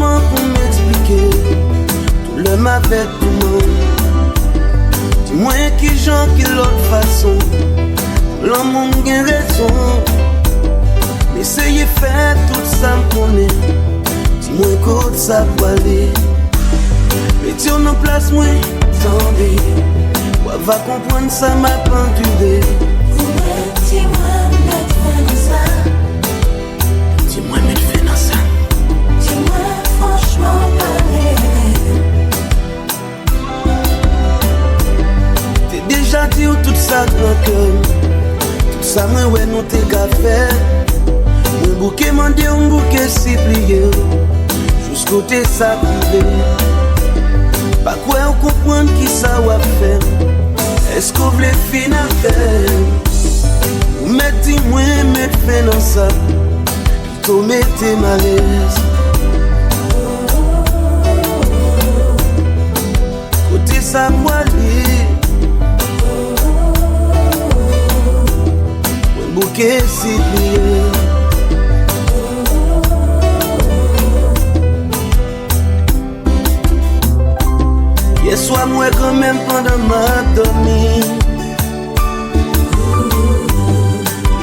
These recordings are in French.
comment pour m'expliquer tout le m'avait tout le monde. Dis-moi qui j'en qui l'autre façon. L'homme a raison. Mais essayez faire tout ça me connaît. Dis-moi quand ça peut aller. Mettez en place moi, attendez. Va comprendre ça m'a pendulé. Dis-moi mettre fin dans ça. Dis-moi mettre fin dans ça. Dis-moi franchement parler. T'es déjà dit où tout ça grand cœur. Tout ça moi ouais nous t'es qu'à faire. Mon bouquet m'en dit un bouquet si plié. Jusqu'au t'es ça privé. Pas quoi on comprend qui ça va faire. Est-ce qu'on voulait finir faire? Ou mettez-moi mettre fin dans ça. Plutôt mettez ma l'aise. Côté ça poilé. Un bouquet si plié. Hier soir, moi quand même pendant ma dormi.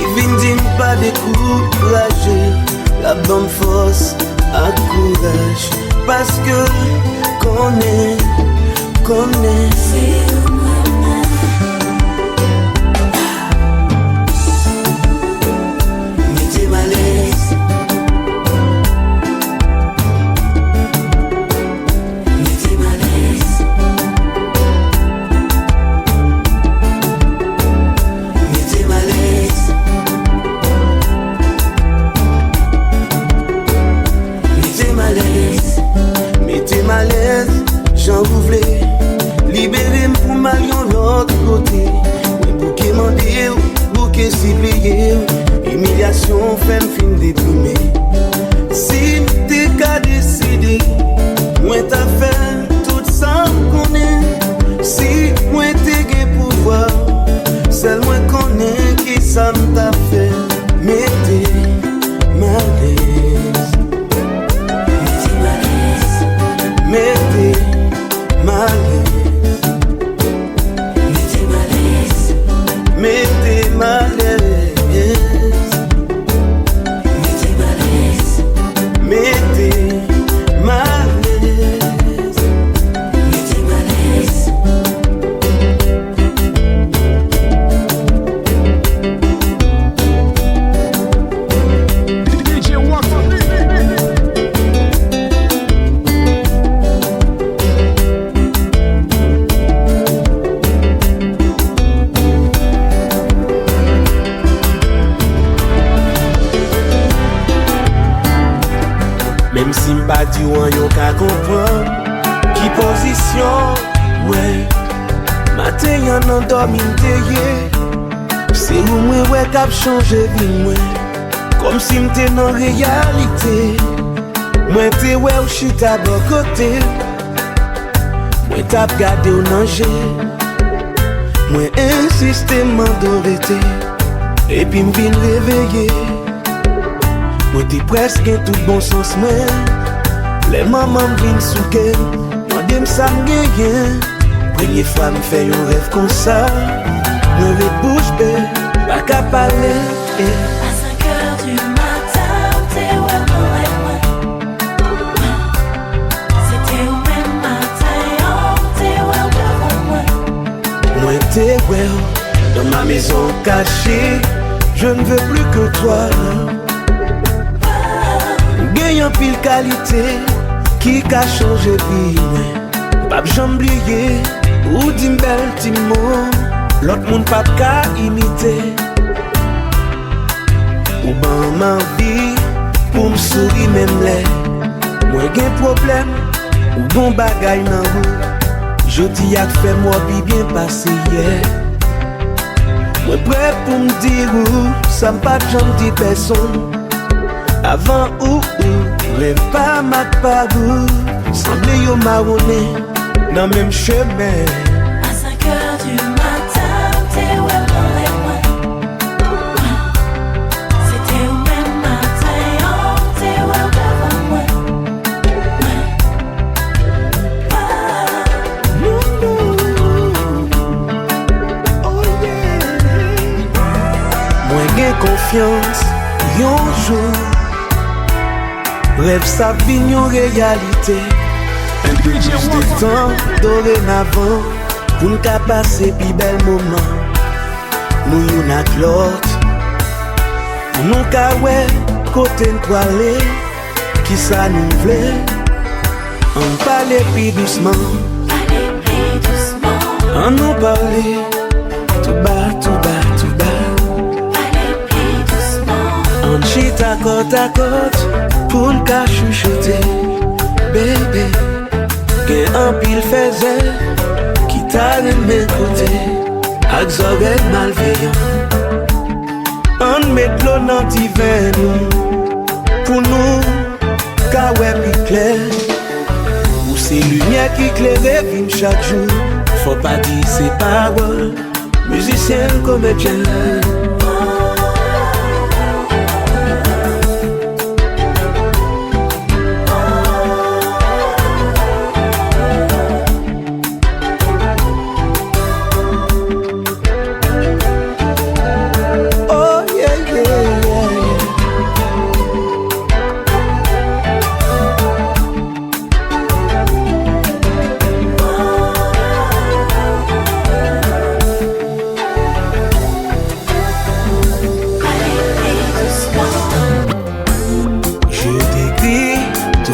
Il vient dire pas décourager. La bonne force à courage. Parce que connaît. Mettez ma l'aise. J'en voulais libérer pour m'aller l'autre côté. Mais bouquet m'en dire, bouquet si plié. Humiliation fait me fin déprimé. Si t'es qu'à décider, moi t'as fait tout ça qu'on est. Si moi t'es qu'à pouvoir, c'est moi qu'on est qui ça m'a fait. Mettez ma l'aise. Mettez ma l'aise. Mettez ma l'aise. Mettez ma l'aise. Mettez ma l'aise. Mettez ma l'aise. DJ Wox-P. Même si m'pas dit ou an yon ka comprendre qui position, ouais. Matin y'en endormi m'teye. C'est où moi ouais k'ap changé vie moi. Comme si m'te dans réalité. Moi te ouais ou chita bon côté. Moi t'ap gardé ou nanger. Moi insisté m'endorete. Et puis m'vin réveiller. Moi t'es presque tout bon sens moi. Les mamans viennent souquer. Moi dem ça m'gagne. Première fois m'fait un rêve comme ça. Moi vais bouche bée, pas qu'à parler. À 5h du matin, t'es ouais pour moi. C'était au même matin, t'es ouais devant moi. Moi t'es ouais dans ma maison cachée. Je ne veux plus que toi. Gagne en pile qualité qui a changé vie. Pas j'oublier ou d'une belle petit mot. L'autre monde pas qu'à imiter. Ou ben ma vie pour me sourire même les. Moi gen problème ou bon bagay nan ou. Jodi a fait moi bien passé hier. Moi prêt pour me dire ou ça m'pas jamais dit personne. Avant ou rêve pas ma pas ou semble yo marronné dans même chemin. À 5h du matin, t'es ouais pour moi. C'était au même matin, t'es ouais devant moi. confiance, yon jour rêve sa vie yon réalité. Un peu plus de temps dorénavant pour nous passer plus bel moment. Nous yon ak l'autre, nous ka ouais côté nous aller, qui ça nous vle. On parle plus doucement, on nous parle tout bas, tout bas, tout bas. On chita côte à côte pour nous chuchoter, bébé. Gen ANPIL faisait qui t'a de mes côtés, ak zorey malveillant. On met l'eau dans divin pour nous, ka ouais plus clair. Ou c'est lumière qui éclaire vim chaque jour. Faut pas dire ces paroles, musicien comédien.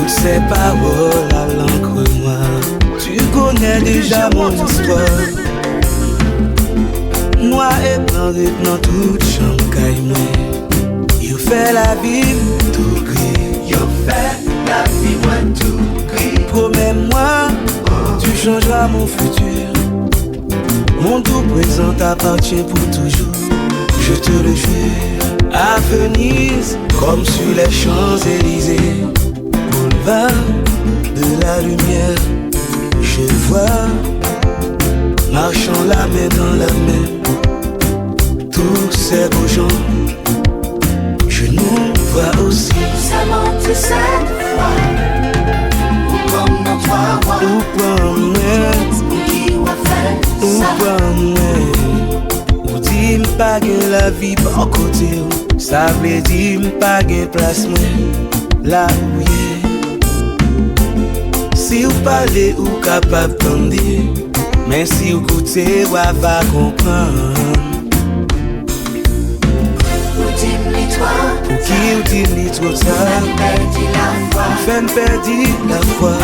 Ces paroles à l'encre noire, tu connais déjà mon histoire. Moi et blanc dans toute chambre caille moi. You fait la vie tout gris. You fait la vie moi tout gris. Promets-moi, tu changeras mon futur. Mon tout présent t'appartient pour toujours. Je te le jure. À Venise, comme sur les Champs-Élysées, de la lumière, je vois, marchant la main dans la main, tous ces beaux gens, je nous vois aussi. Seulement tu sais fois, ou comme dans 3 mois, ou comme ou qui va faire ou ça, comme ou dit m'pas gen la vie par côté, ça veut dire m'pas gen place moi, là où y est. Si vous parlez ou capable d'entendre, mais si vous écoutez, vous va comprendre. ou dis-moi toi, Pour qui vous dites trop tard, perdu la foi,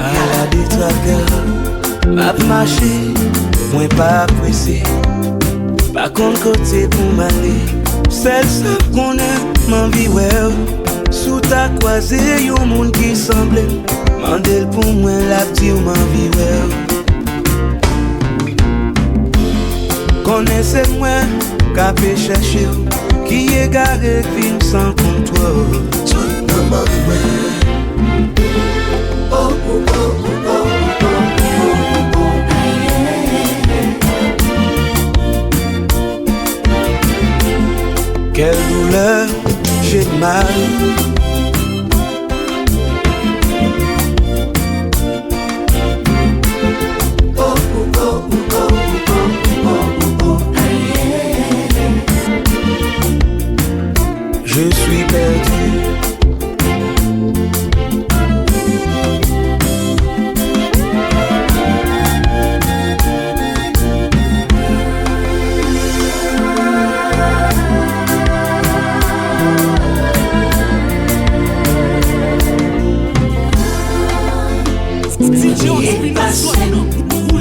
à la détraqueur. M'a marché, moi pas pressé, pas contre côté pour m'aller. Celle qu'on aime, m'envie ouais. Sous ta croisée, y'a un monde qui semble mandel pour moi, la petite ou m'envie Connaissez moi, capé chercher, qui est garé, film sans contrôle. Tout le monde oh, oh, oh, oh, oh. Quelle douleur, j'ai mal. Je suis perdu.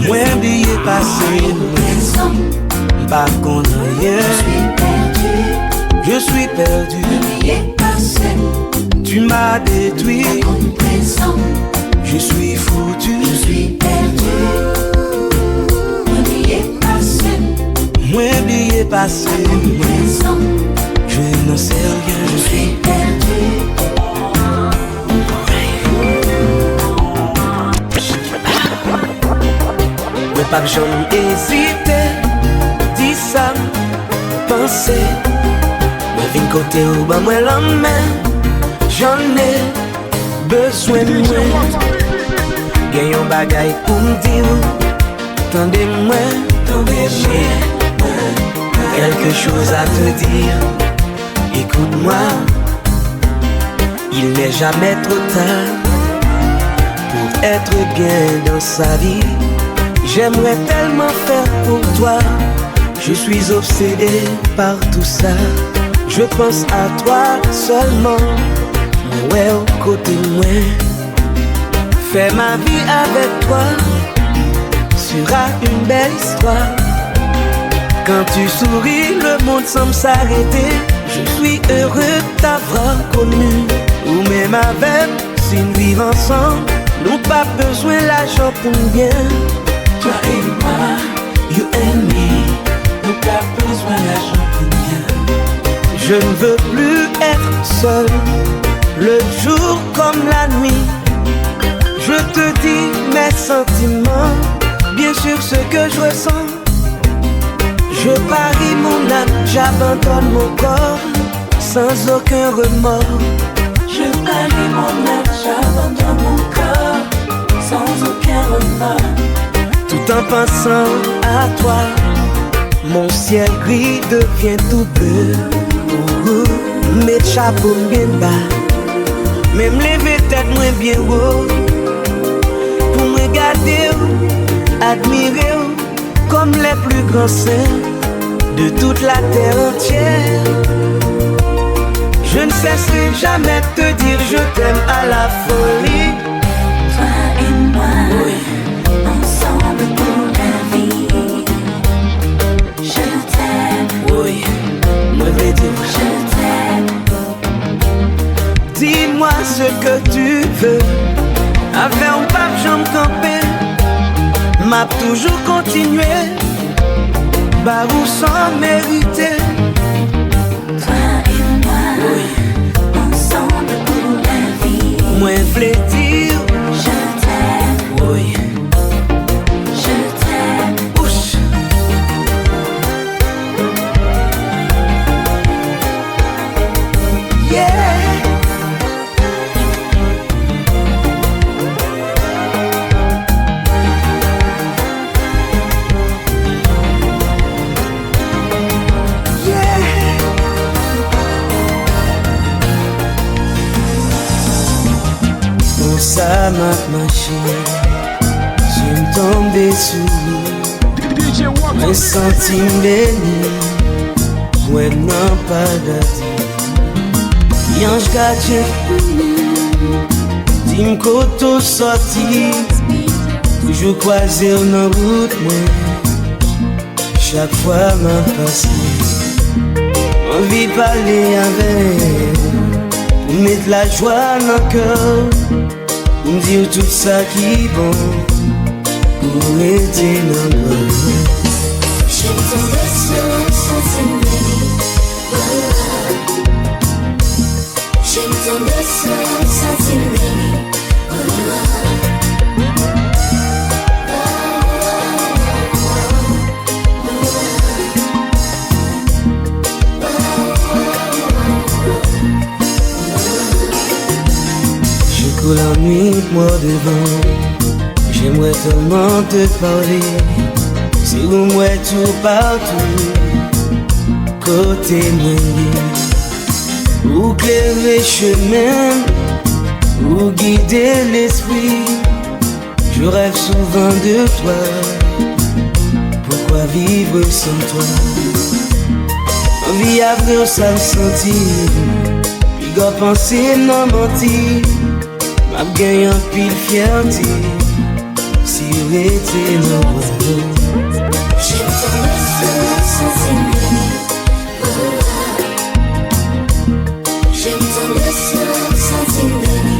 Moi oublié passé, pas qu'on rien. Je suis perdu. Tu m'as détruit. Je suis foutu. Moi oublié passé, je n'en sais rien. Je suis perdu. Mais pas que j'en hésité, dis ça, penser. Mais vin côté ou bah moi la main, j'en ai besoin de moi. Gagne un bagay pour me dire, tendez-moi, quelque chose à te dire. Écoute-moi, il n'est jamais trop tard pour être bien dans sa vie. J'aimerais tellement faire pour toi, je suis obsédé par tout ça. Je pense à toi seulement, ouais, au côté de moi. Fais ma vie avec toi, sera une belle histoire. Quand tu souris, le monde semble s'arrêter. Je suis heureux de t'avoir connu. Ou même avec, si nous vivons ensemble, nous pas besoin l'argent pour bien. Toi et moi, you and me, nous pas besoin l'argent pour bien. Je ne veux plus être seul, le jour comme la nuit. Je te dis mes sentiments, bien sûr ce que je ressens. Je parie mon âme, j'abandonne mon corps, sans aucun remords. Je parie mon âme, j'abandonne mon corps, sans aucun remords. Tout en pensant à toi, mon ciel gris devient tout bleu. Mes chapeaux bien bas, même lever tête moins bien haut. Pour me regarder, admirer comme les plus grands saints de toute la terre entière. Je ne cesserai jamais de te dire je t'aime à la folie. Toi et moi, oui, ensemble pour la vie. Je t'aime, oui, moi vais dire je t'aime. Dis-moi ce que tu veux, avec un pape j'en camper. M'a toujours continué, barou sans mériter. Toi et moi, oui, ensemble pour la vie. Moi v'lais dire je t'aime, oui, je t'aime. ouch. Yeah. Ça m'a marché, je me tombé sous un centime béni, ouais non pas d'adi. Yange gardien, dis-moi qu'auto sorti, toujours croisé dans route moi. Chaque fois m'a passé, envie de parler avec, pour mettre la joie dans le cœur. Me dire tout ça qui est bon pour aider dans le monde. J'aime ton dessin, sentiment béni. J'aime ton dessin, sentiment béni. La nuit, moi devant, j'aimerais tellement te parler. C'est où moi tout partout, côté moi, ou clairer chemin, ou guider l'esprit. Je rêve souvent de toi, pourquoi vivre sans toi? Envie à vrai ça me sentir, puis dois penser non mentir. M'a gagné un pile fierté, si vous étiez dans votre. J'aime ton dessin, sentiment béni. J'aime ton dessin, sentiment béni.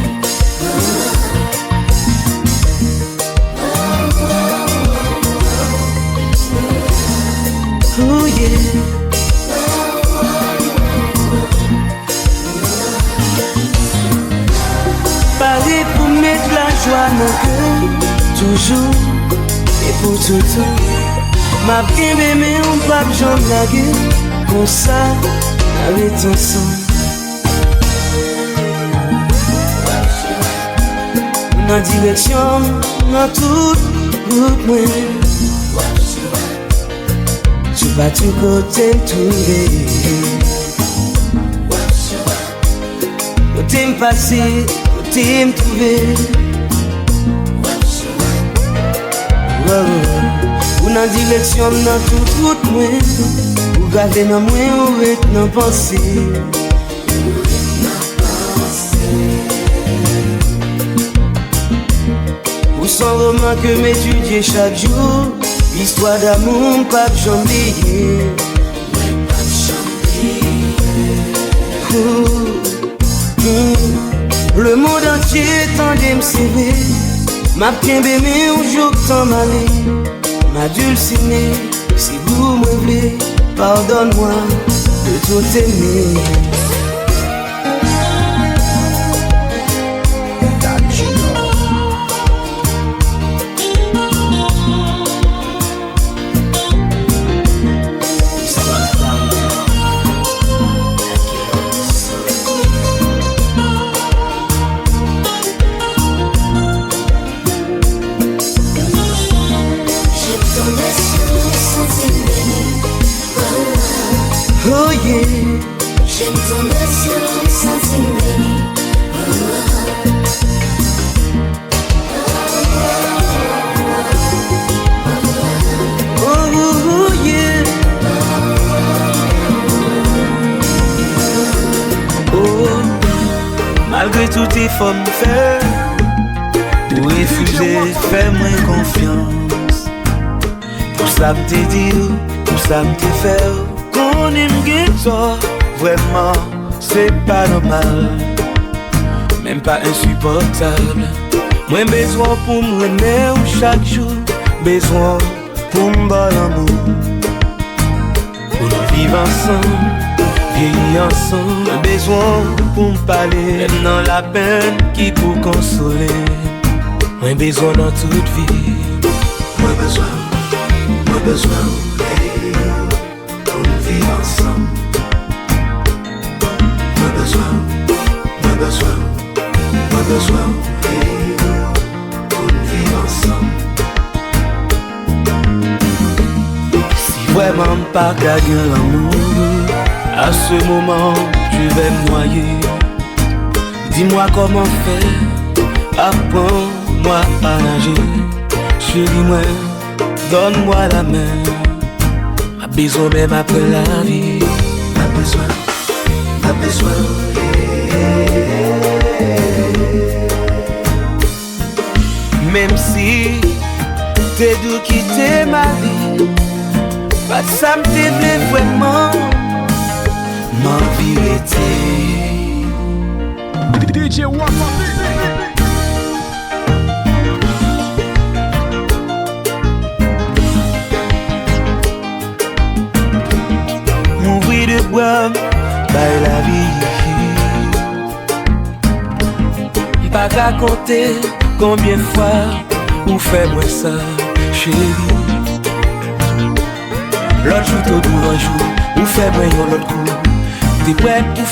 Oh yeah. Paré pour mettre la joie dans le cœur, toujours et pour tout le temps. Ma bien aimé, on pas besoin de la guerre, comme ça, avec ton sang. Dans direction, dans toute route, moi. Tu vas tout côté trouver. Côté me passer, côté me trouver. Ou dans direction dans toute route moi. Ou garder dans moi ou être dans pensée. Ou sans roman que m'étudier chaque jour. Histoire d'amour, pas de jambier. Le monde entier tendait me serrer. Ma bien bébé un jour t'en m'aller. Ma dulcinée, si vous me voulez, pardonne-moi de tout aimer. Oh yeah, j'aime ton œil sentimental. Oh yeah. Oh, malgré tout effort me faire, ou refuser, fais-moi confiance. Pour ça me t'ai dit, pour ça me t'ai fait. On aime toi, vraiment, c'est pas normal, même pas insupportable. Moi besoin pour me remettre chaque jour, besoin pour me bon amour. Pour nous vivre ensemble, vieillir ensemble, besoin pour me parler, même dans la peine qui pour consoler. Moi besoin dans toute vie, moi besoin. Ensemble. Moi besoin, pour vivre ensemble. Si vraiment pas gagner l'amour, à ce moment je vais me noyer. Dis-moi comment faire, apprends-moi à nager. Chérie moi, donne-moi la main. Besoin même après la vie. M'a besoin. Même si t'es doux quitter ma vie, pas ça me déplaît vraiment. Ma vie était DJ Wox-P. De bois, by la vie. Pas qu'à compter combien de fois ou fais-moi ça, chérie. L'autre jour t'au bout un jour, ou fais-moi un autre coup. T'es prête pour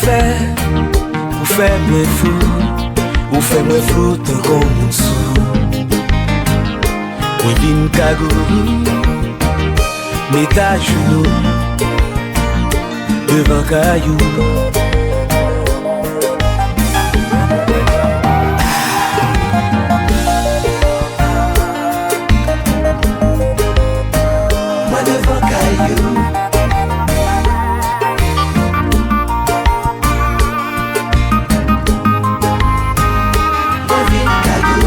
faire-moi fou, ou fais-moi flou tant qu'on monte sous. Moi vine cagou, mets ta genou devant caillou. Moi devant caillou. Moi vine caillou.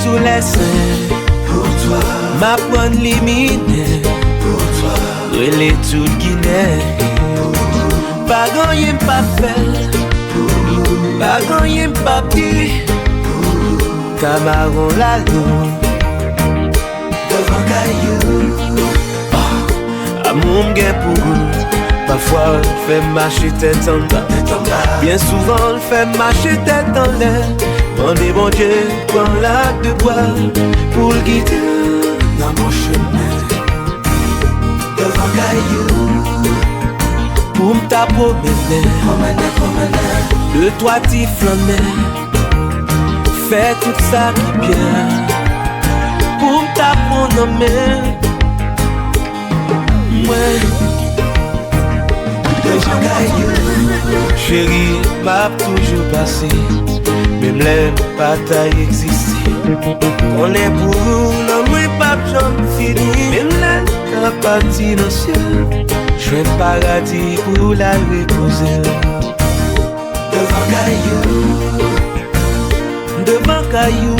Tout laisser pour toi, m'apprendre limiter pour toi, relais toute Guinée pas gagner pas faire pas gagner pas pire Camaron la lune devant caillou. Amour m'gain pour vous. Parfois fait marcher tête en bas, bien souvent fait marcher tête en l'air. Mandez bon Dieu, prends l'acte de bois pour le guider dans mon chemin. Devant caillou, pour m'taper mes le toit t'y flammait. Fais tout ça qui bien pour m'taper nos mains. Ouais. Devant caillou, chérie, m'a toujours passé. Même les batailles existent. On est pour vous, non, moi pas jamais fini. Même les partis dans le ciel, je vais paradis pour la reposer. Devant caillou, devant caillou.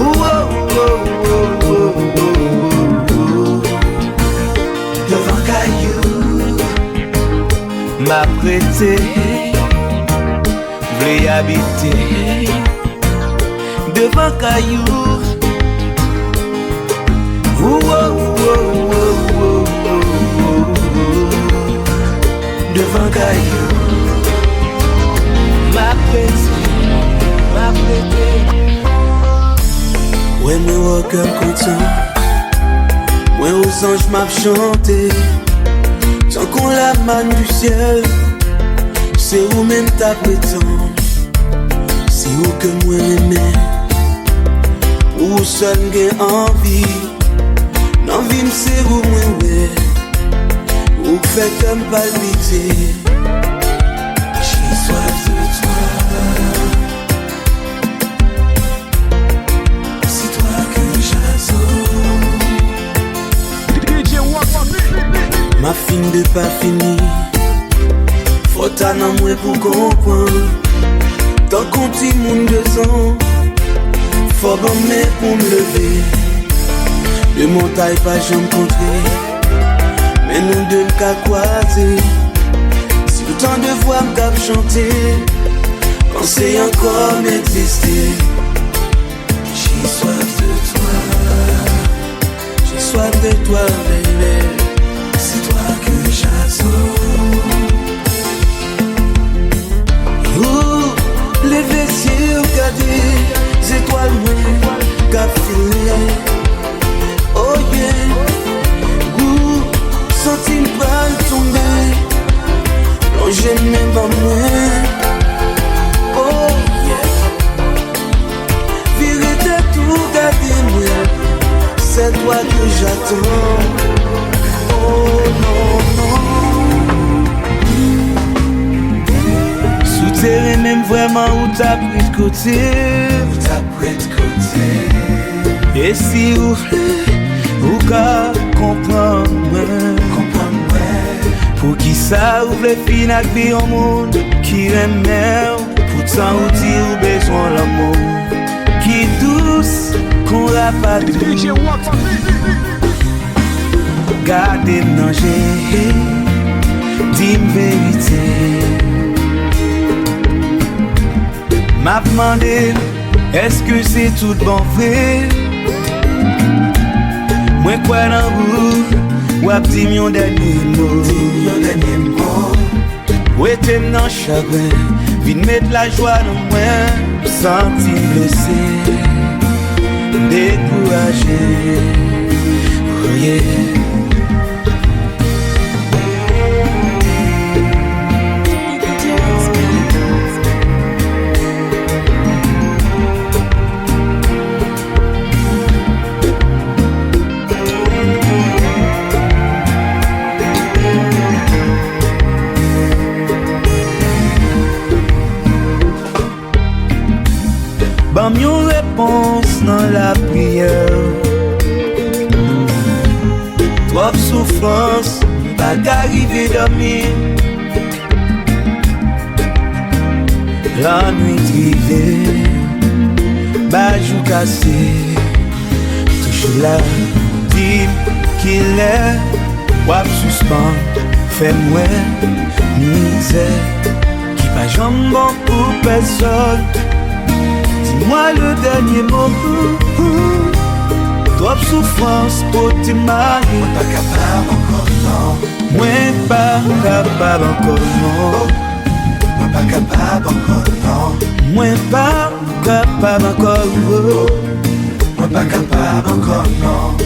Oh, oh, oh, oh, oh, oh, oh. Devant caillou, m'a prêté. Voulais habiter devant caillou. Oh, oh, oh, oh, oh, oh, oh. Devant caillou. Ma prêté. Ouais, moi au cœur content. Moi aux anges m'a chanté. Tant qu'on la manne du ciel. C'est où même ta prétend. C'est où que moi aimais. Où seul j'ai envie. L'envie me c'est où moi ouais. Où fait comme palpiter. J'ai soif de toi. C'est toi que j'attends. Ma fine de pas fini. Faut t'en moi pour comprendre. Tant qu'on t'y moun 2 ans. Faut bomber pour me lever. De montagne pas jamais contré. Mais nous deux m'ka croiser. Si autant de voix m'ka chanter. Quand c'est encore m'exister. J'ai soif de toi. J'ai soif de toi, bébé. C'est toi que j'attends. Les vessiers regardez, étoiles moins qu'à filer. Oh yeah, senti une balle tomber, plongé même pas moins. Oh yeah, vérité tout garder moi, c'est toi que j'attends. Oh non, non. Souterrain même vraiment où t'as pris de côté. Où t'as pris de côté. Et si vous voulez, qu'à comprendre. Pour qui ça vous voulez finir avec vie au monde. Qui aime pourtant vous dit ou besoin l'amour. Qui douce qu'on l'a pas tout. Gardez le danger. Dis-moi vérité. M'a demandé, est-ce que c'est tout bon vrai? Moi quoi dans vous, ou a dit mon dernier mot. Ou t'aime dans chagrin, vite mettre la joie dans moi. Senti blessé, découragé. Oh yeah. Bam yon réponse dans la prière. Trop souffrance, pas qu'arriver dormir. La nuit trivée, bajou cassé. Toujours là, dis qu'il est. Wap suspend, fais-moi misère. Qui pas jambe bon pour personne. Dis-moi le dernier mot. Trop souffrance pour te marier. Moi pas capable encore non. Moi pas capable encore non. Moi pas capable encore, non. Moi pas capable encore, moi pas capable encore, non.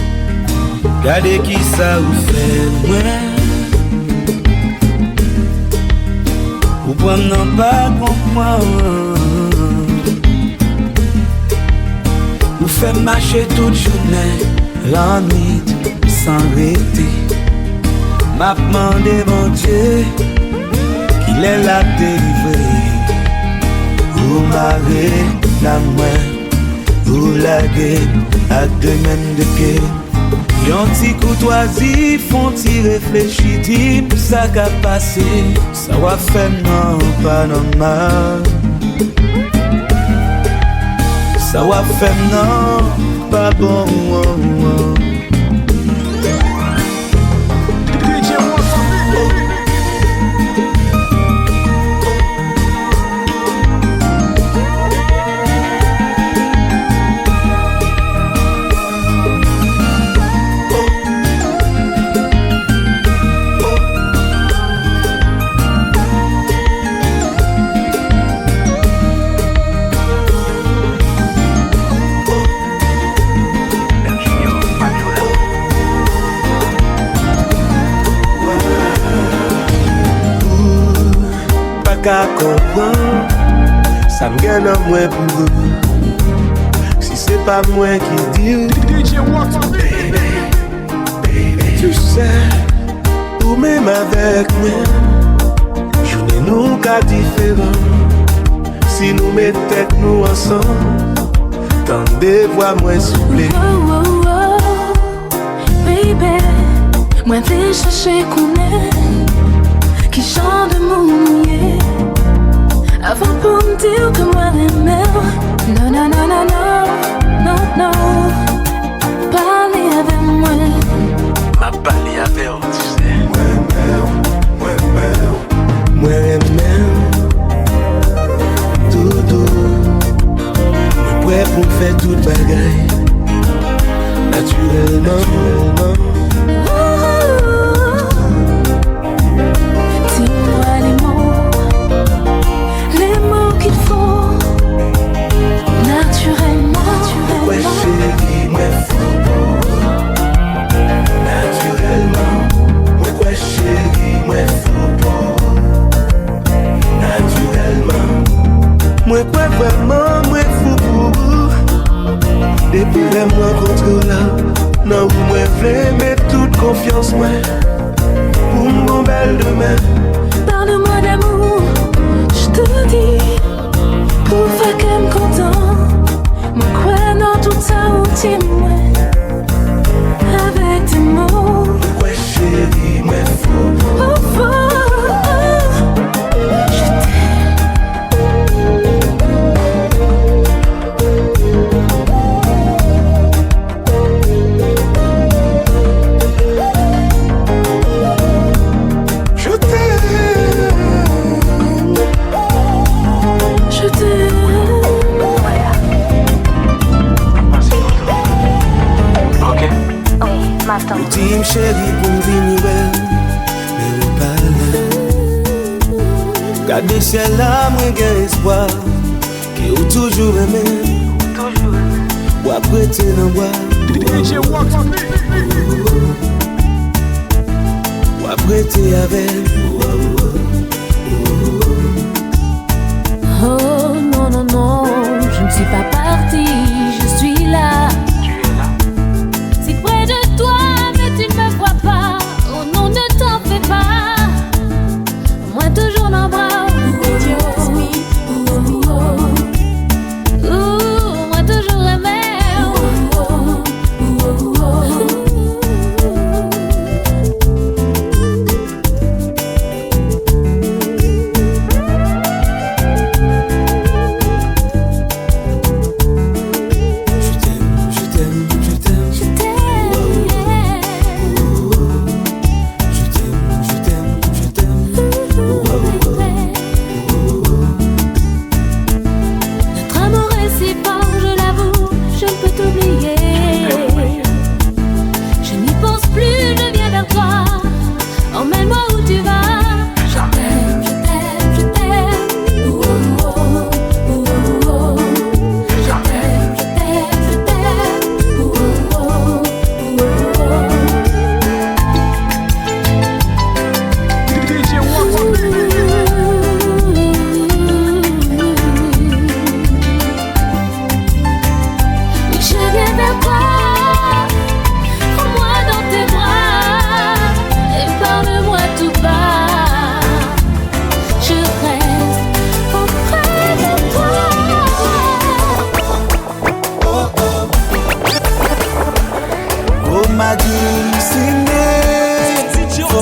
Regardez qui ça vous fait, moi. Vous prenez pas pour moi. Vous faites marcher toute journée, la nuit, sans arrêter. M'a demandé mon Dieu qu'il est là délivré. Vous m'avez la main, vous laguez à deux mains de quai. Yon ti courtoisie, font ti réfléchir, dit ça qu'a passé. Ça va faire non, pas normal. Ça va faire non, pas bon. Qu'à comprendre, ça me gagne à moi pour vous. Si c'est pas moi qui dis, baby, tu sais, ou même avec moi, journée nous qu'à différent. Si nous mettons tête nous ensemble, tendez voix moins souffler. Baby, moi t'ai cherché KONNEN, qui chante de mon mouillé. Avant pour me dire que moi j'aime. Non, non, non, non, non, non, non. Parlez avec moi. Ma parlé avec vous, tu sais. Moi j'aime. Tout doux. Moi prêt pour faire toute bagaille. Naturellement. Moi pas vraiment, moi fou pour vous. Depuis les mois contre là, non vous moi voulez mettre toute confiance moi pour mon bel demain. Parle-moi d'amour, je te dis, pour faire qu'elle me content. Moi crois dans tout ça où t'es moi, avec tes mots. Moi chérie, moi fou. Oh, fou. Ultime chérie pour venir mais ou pas là. Gardez ciel là, moi j'ai espoir que ou toujours aimé. Ou après t'es dans bois. DJ Wox-P. Ou après t'es avec. Oh non non non, je ne suis pas partie, je suis là. Si près de toi, mais tu ne me vois pas. Oh non, ne t'en fais pas. Moi toujours dans le bras. Moi toujours aimé.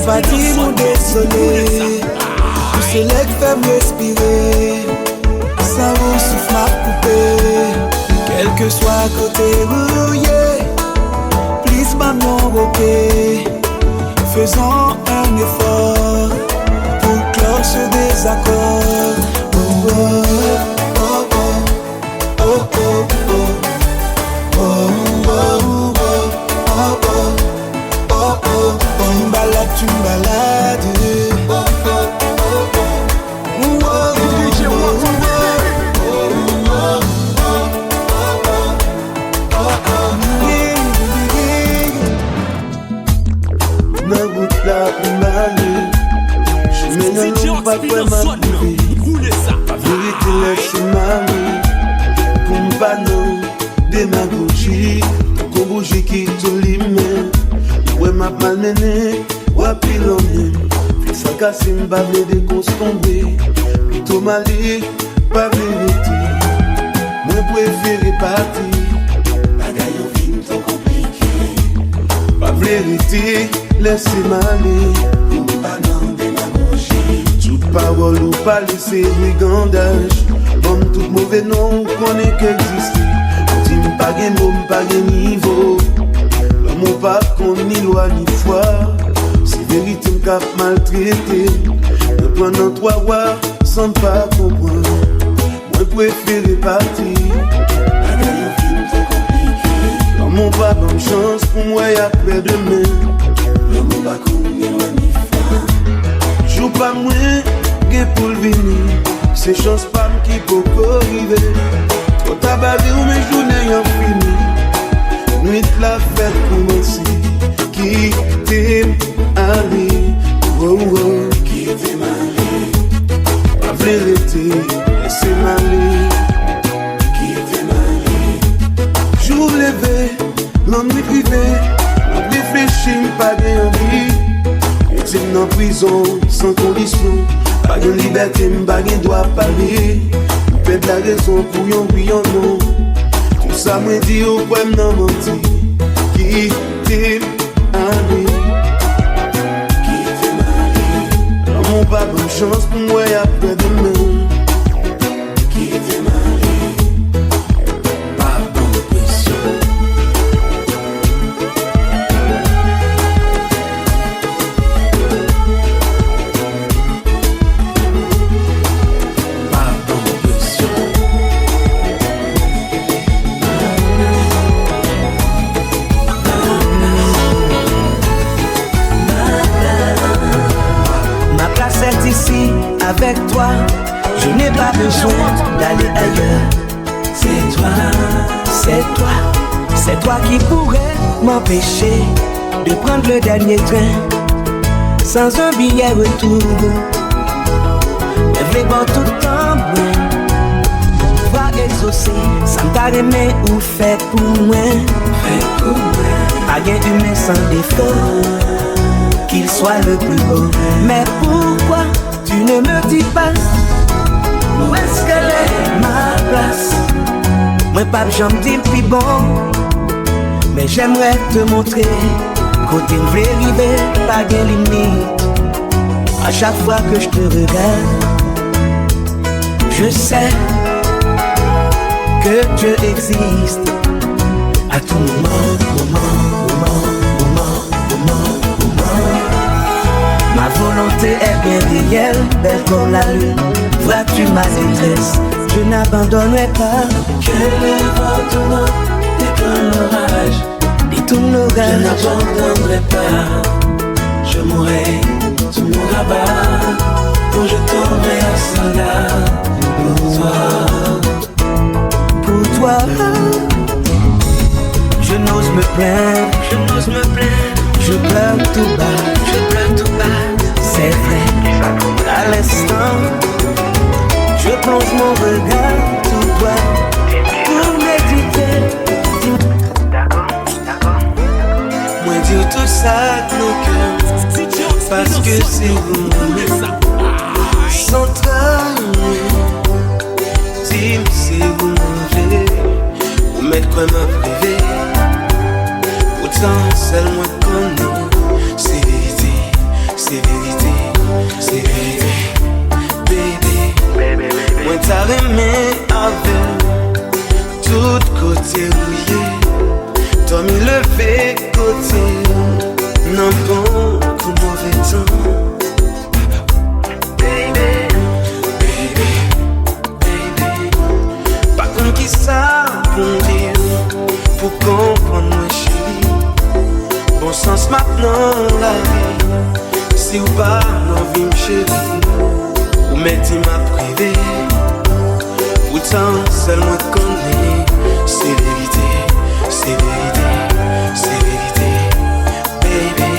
M'en pas dit mon désolé. Tout c'est là que fait me respirer. Ça vous souffle m'a coupé. Quel que soit côté rouillé, please maman ok. Faisons un effort pour clore ce désaccord. Oh oh oh oh oh oh oh oh oh oh oh oh. Tu me balades, tu me balades. Oh oh oh oh oh. DJ ma route là pour m'aller. Je mène pas vraiment trouver. La vérité laisse m'aller. Pour m'panneau, démagogie. Pour bouger qui te l'imène. Ouais m'a malmené, ouais pile en même. Puis ça casse m'ba blé qu'on se tombe. Plutôt malé, pas vérité. Moi préféré partir. Bagaille en film trop compliqué. Pas vérité. Laissez-moi aller, ou pas non démagogie. Toute parole ou pas laisser brigandage. Bon, tout mauvais nom, qu'on est qu'exister. On dit m'pas gain mot, m'pas gain niveau. L'homme pas qu'on ni loi ni foi. C'est vérité m'cap maltraité. Me prendre en trois rois sans pas comprendre. Moi préféré partir. Bagaille en film trop compliqué. L'homme pas bonne chance pour moi après demain. Joue pas moins que pour le venir. C'est chance pas qui peut arriver. Trop tabavé ou mes journées en fini. Nuit la fête commence. Qui t'aime aller. Oh oh. Qui t'aime aller. La vérité, laissez-moi aller. Qui t'aime aller. J'ouvre les verres, l'ennui privé. Réfléchis, pas bien envie. J'étais en prison, sans condition. Pas de liberté, pas de droit parler. Vous faites la raison pour yon oui yon non. Tout ça me dit au poème non menti. Qui t'aime aller. Qui t'aime aller. L'amour pas bonne chance pour moi après demain. Qui t'aime aller. Pas bonne pression. Ici avec toi, je n'ai pas besoin d'aller ailleurs. C'est toi, c'est toi, c'est toi qui pourrais m'empêcher de prendre le dernier train sans un billet retour. Mais bon tout le temps, va exaucer, ça me t'a aimé ou fait pour moi. Pas gain humain sans défaut, qu'il soit le plus beau. Mais pourquoi tu ne me dis pas où est-ce qu'elle est ma place? Moi pas j'en dis plus bon, mais j'aimerais te montrer côté vrai arrivé, pas de limite. À chaque fois que je te regarde, je sais que Dieu existe à tout moment. Ma volonté est bien réelle, belle comme la lune. Vois-tu ma détresse, je n'abandonnerai pas. Que le vent tourne détourne l'orage. Je n'abandonnerai pas. Je mourrai, tu mourras pas. Pour je tomberai un soldat pour toi. Pour toi, je n'ose me plaindre, je pleure tout bas, c'est vrai. À l'instant, je plonge mon regard tout droit pour méditer. Moi dire tout ça de nos cœurs, parce que c'est vous. Sans travailler, si c'est vous manger, vous mettre quoi m'a privé. Pourtant, seul moi connais, ou pas, moi vie m'chérie. Ou metti ma privée. Pourtant, seul moi te connais. C'est vérité, c'est vérité, c'est vérité, baby.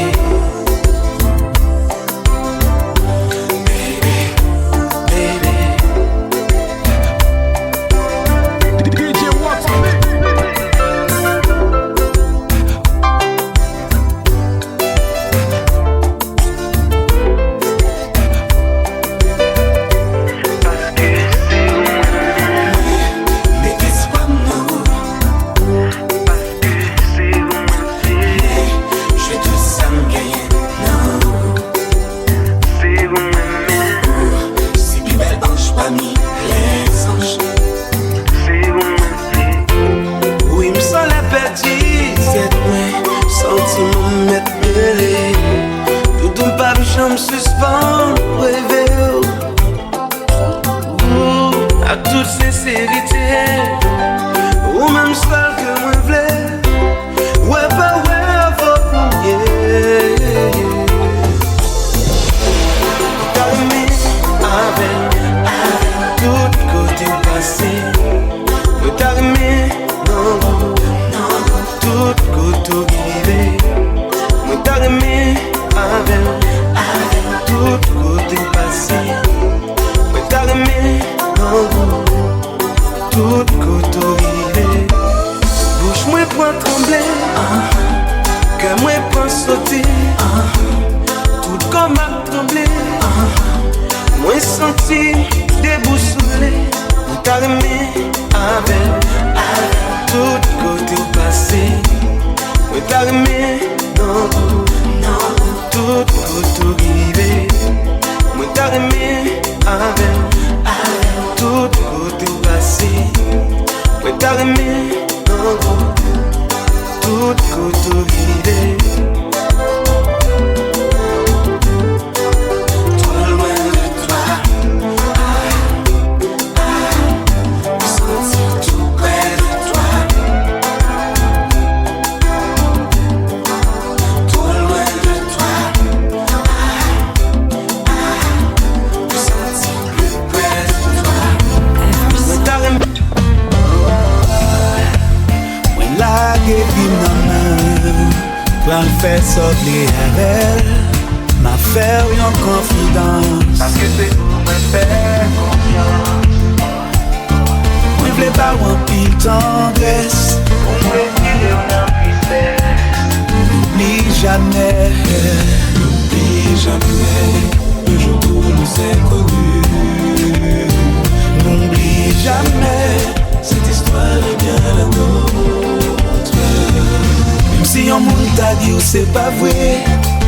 C'est pas vrai,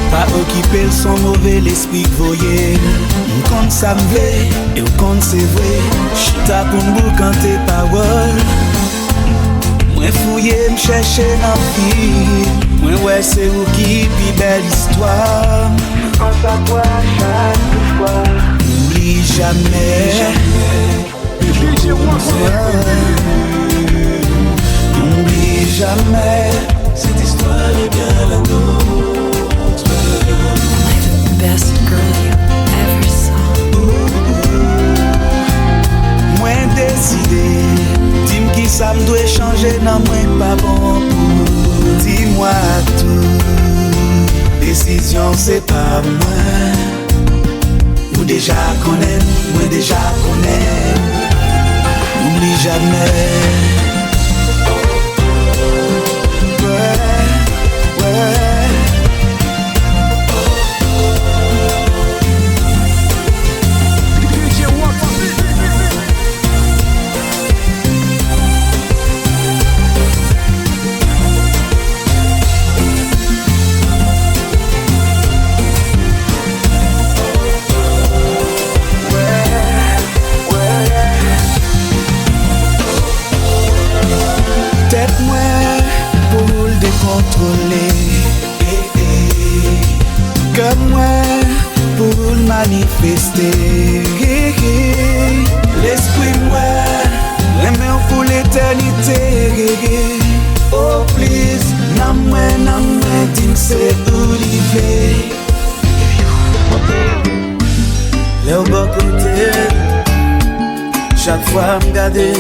pas OKIPE son mauvais l'esprit que voyez. On compte ça m'vle, et on compte c'est vrai. Chita pour m'bou quand t'es paroles. Moi fouillé m'chercher dans vie. Moi ouais c'est vous qui pi belle histoire. Quand ça voit chaque fois. N'oublie jamais. N'oublie jamais. Cette histoire est bien la nôtre. Like the best girl you ever saw. Moi décidé, dis-moi qui ça me doit changer, non moi pas bon pour. Dis-moi tout, décision c'est pas moi. Ou déjà KONNEN, moi déjà KONNEN. N'oublie jamais. Comme moi pour le manifester. L'esprit moi, les mains pour l'éternité. Oh please, non moi, dis-moi c'est Olivier. Lè au bord côté, chaque fois m'garder,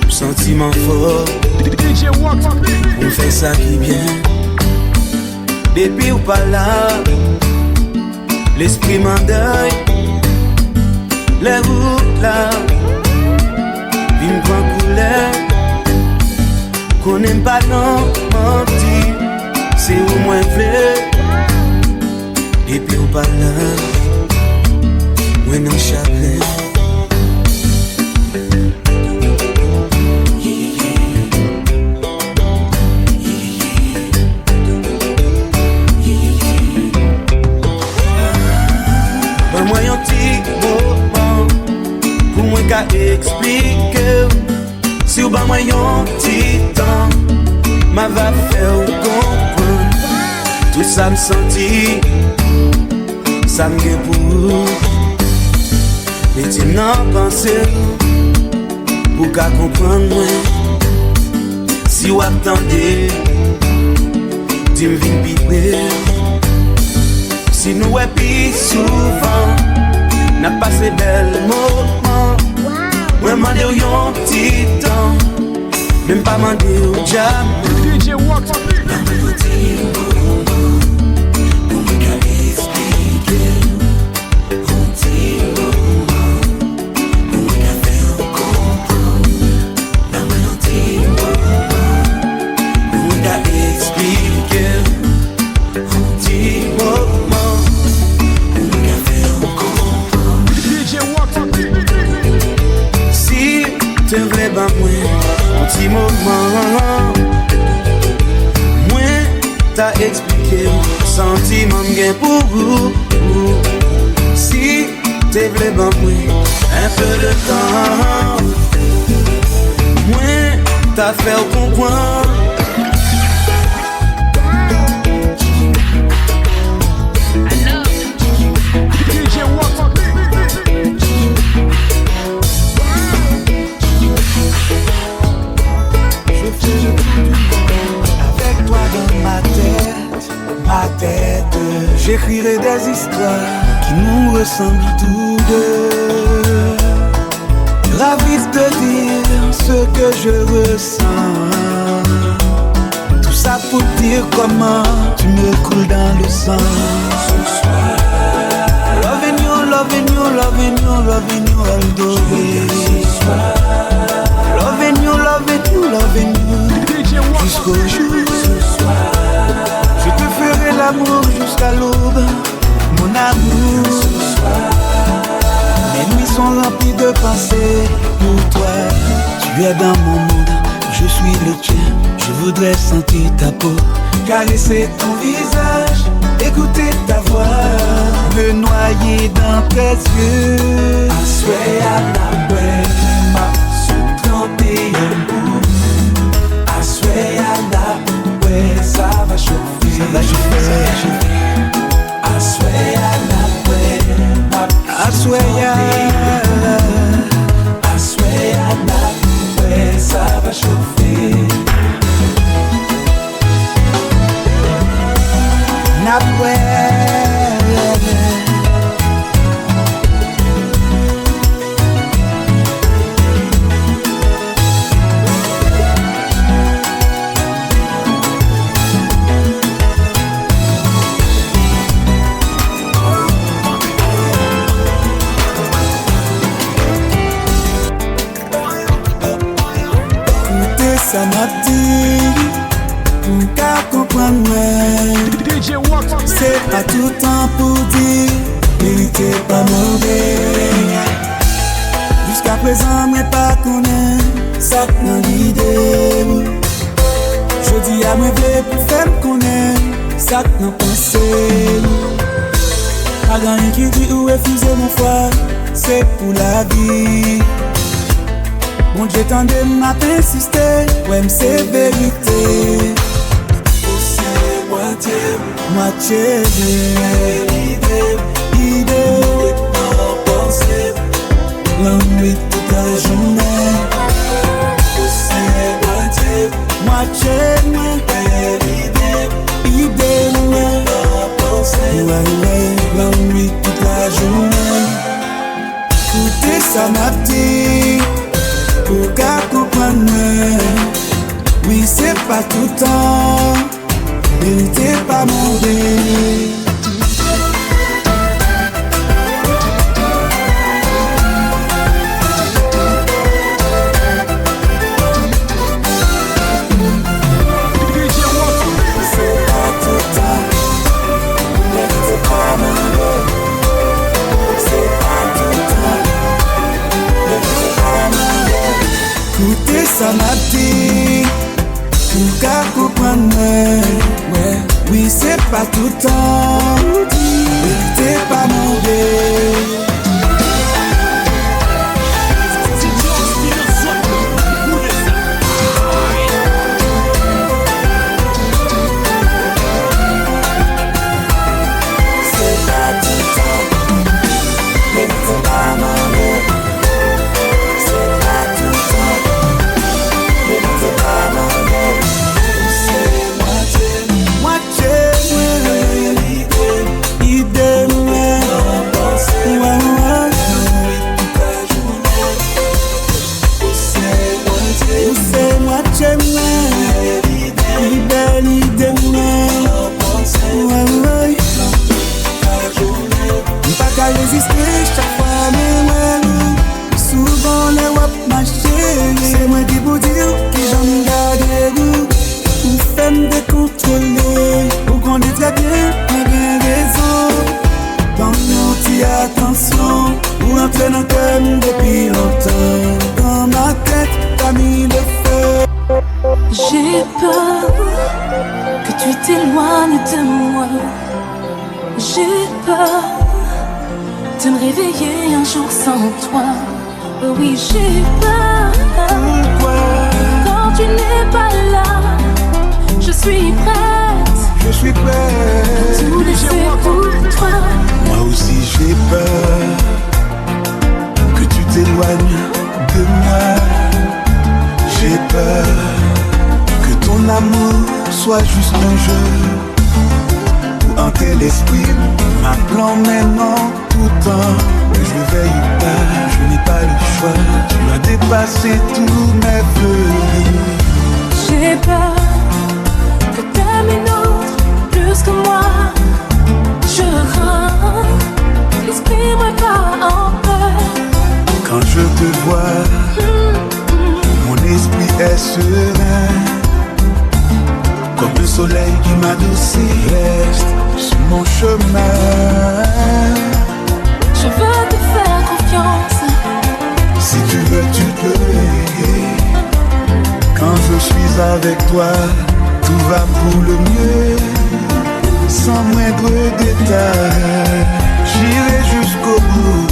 sentiment fort, on fait ça qui bien. Depuis ou pas là, l'esprit m'endeuille, les routes là, vie m'prend couleur, qu'on n'aime pas non mentir, c'est au moins vrai. Depuis ou pas là, ouais non chagrin. Moi yon ti moment pour moi qu'à expliquer. Si ou ba moi yon ti temps, ma va faire comprendre. Tout ça me senti, ça me gué pour. Mais tu n'en pensé pour qu'à comprendre moi. Si ou attendez, tu me viens piper. Si nous est plus souvent, n'a passé bel moment. Ouais, m'en dire yon petit temps, même pas m'en dire jamais. DJ Wox-P. Un petit moment, moi t'as expliqué sentiment m'gain pour vous. Si t'es vle ban moi un peu de temps, moi t'as fait comprendre. J'écrirai des histoires qui nous ressemblent tous deux. Ravi de dire ce que je ressens. Tout ça pour dire comment tu me coules dans le sang. Ce soir, loving you, loving you, loving you, loving you all the way. Ce soir, loving you, loving you, loving you jusqu'au jour. Ce soir, je te ferai l'amour jusqu'à l'aube, mon amour. Ce soir, mes nuits sont remplies de pensées pour toi. Tu es dans mon monde, je suis le tien. Je voudrais sentir ta peau, caresser ton visage, écouter ta voix, me noyer dans tes yeux. I swear à la ma sous 31 bout. I swear à la ça va chauffer. Ça va chauffer, ça va chauffer. I swear à la I swear à la ça va chauffer. Ça m'a dit, pour qu'à comprendre, c'est pas tout le temps pour dire, vérité pas mauvais. Jusqu'à présent, mais pas connaît, ça dans l'idée. Je dis à moi, pour faire me connaître, ça dans pensée. Pas rien qui dit ou refuser mon foi, c'est pour la vie. Mon Dieu tendait m'a persisté, ouais c'est vérité. C'est moitié, moitié idée, non penser, l'ennui toute la journée. C'est moitié, idée, non penser, l'ennui toute la journée. ça m'a dit, pour qu'à comprendre. Oui, c'est pas tout le temps, il t'est pas demandé. Écoutez, ça m'a dit, pour qu'à comprendre. Ouais. Oui, c'est pas tout le temps, il t'est pas demandé. Chaque fois, mais souvent les wap marcher. C'est moi qui vous dire qui j'en garde vous. Vous faites décontrôler. Vous connaissez très bien, mais bien raison. Dans mon petit attention, vous entrez dans le thème depuis longtemps. Dans ma tête, t'as mis le feu. J'ai peur que tu t'éloignes de moi. J'ai peur de me réveiller un jour sans toi. Oh oui, j'ai peur. Pourquoi? Quand tu n'es pas là, je suis prête. Je suis prêt. Tout laisser pour toi. Moi aussi j'ai peur que tu t'éloignes de moi. J'ai peur que ton amour soit juste un jeu ou hanter l'esprit, m'appelant maintenant tout le temps. Que je veille pas, je n'ai pas le choix. Tu as dépassé tous mes vœux. J'ai peur que t'aimes une autre plus que moi. Je crains l'esprit me bat en peur. Quand je te vois, mon esprit est serein. Comme le soleil qui m'adoucit, reste sur mon chemin. Je veux te faire confiance. Si tu veux, tu peux. Quand je suis avec toi, tout va pour le mieux. Sans moindre détail, j'irai jusqu'au bout.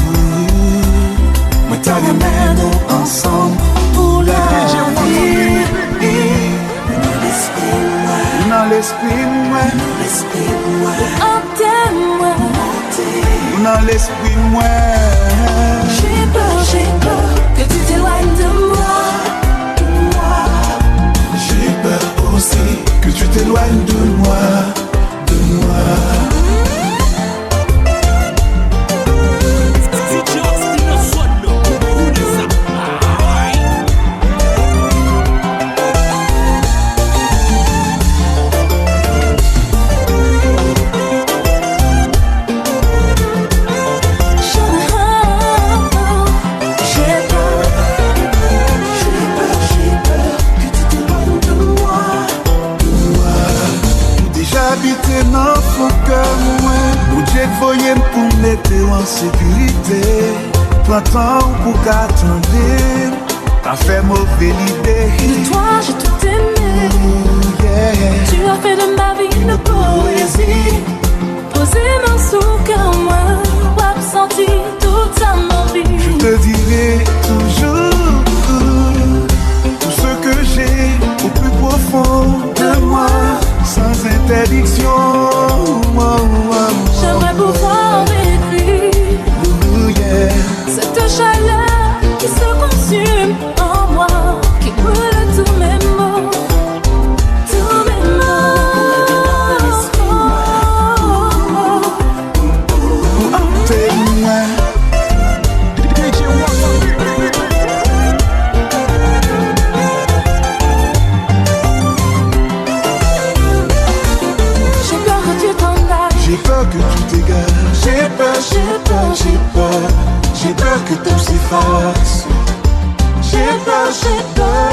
Moi t'as les mains nous ensemble pour la vie. Dans l'esprit, moi. Dans l'esprit, moi. J'ai peur que tu t'éloignes de moi. J'ai peur aussi que tu t'éloignes de moi. Voyez pour mettre en sécurité. Printemps pour qu'attendre. T'as fait mauvaise idée. De toi j'ai tout aimé. Yeah. Tu as fait de ma vie une poésie. Posé mon souk en moi. Ou absenti toute ta vie. Je te dirai toujours tout ce que j'ai au plus profond de moi. Sans interdiction. J'aimerais pouvoir décrire cette chaleur qui se consume en moi, qui brûle tous mes mots, tous mes mots. force. J'ai peur,